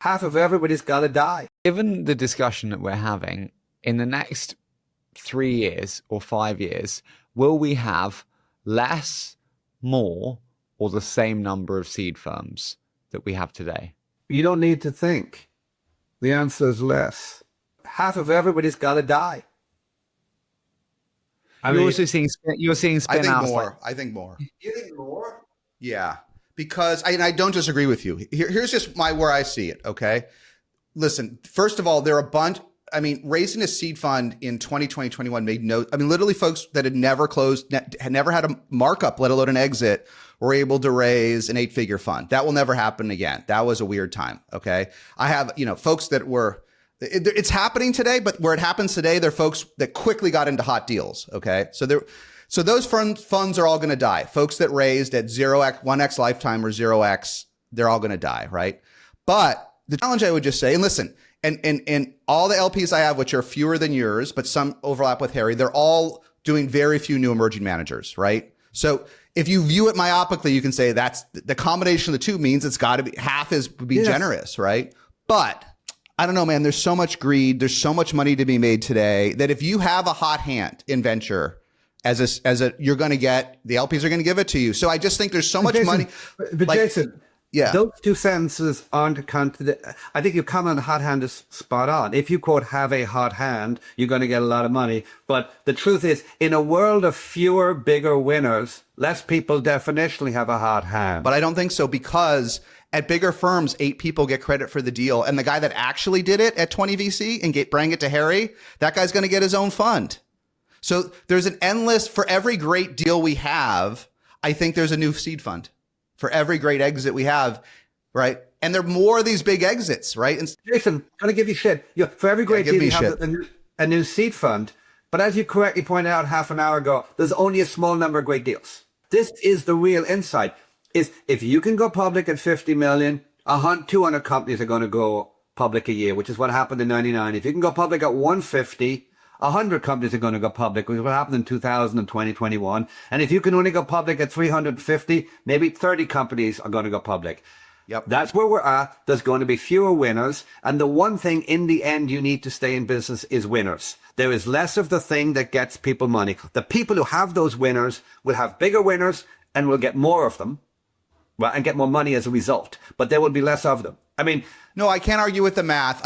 Half of everybody's got to die. Given the discussion that we're having, in the next 3 years or 5 years, will we have less, more, or the same number of seed firms that we have today? You don't need to think. The answer is less. Half of everybody's got to die. You're also seeing spin I think outs. more. I think more. You think more? Yeah, because I don't disagree with you. Here's just where I see it. Okay, listen. First of all, there are a bunch. I mean, raising a seed fund in 2020, 21 made no. I mean, literally, folks that had never closed, had never had a markup, let alone an exit, were able to raise an 8-figure fund. That will never happen again. That was a weird time. Okay, I have folks that were. It's happening today, but where it happens today, they're folks that quickly got into hot deals. Okay, so those funds are all going to die. Folks that raised at 0x, 1x lifetime or 0x, they're all going to die, right? But the challenge I would just say, and listen, and all the LPs I have, which are fewer than yours, but some overlap with Harry, they're all doing very few new emerging managers, right? So if you view it myopically, you can say that's the combination of the two means it's got to be half would be generous, right? But I don't know, man. There's so much greed. There's so much money to be made today that if you have a hot hand in venture, you're going to get, the LPs are going to give it to you. So I just think there's so much money. But Jason, yeah, those two sentences aren't I think your comment on hot hand is spot on. If you quote have a hot hand, you're going to get a lot of money. But the truth is, in a world of fewer, bigger winners, less people definitionally have a hot hand. But I don't think so, because at bigger firms, 8 people get credit for the deal. And the guy that actually did it at 20 VC and bring it to Harry, that guy's going to get his own fund. So there's an endless, for every great deal we have, I think there's a new seed fund. For every great exit we have, right? And there are more of these big exits, right? And Jason, I'm going to give you shit. For every great deal, you have a new seed fund. But as you correctly pointed out half an hour ago, there's only a small number of great deals. This is the real insight. Is if you can go public at 50 million, 200 companies are going to go public a year, which is what happened in 99. If you can go public at 150, 100 companies are going to go public, which is what happened in 2000 and 2021. And if you can only go public at 350, maybe 30 companies are going to go public. Yep. That's where we're at. There's going to be fewer winners. And the one thing in the end you need to stay in business is winners. There is less of the thing that gets people money. The people who have those winners will have bigger winners and will get more of them. Well, and get more money as a result, but there will be less of them. I mean, no, I can't argue with the math.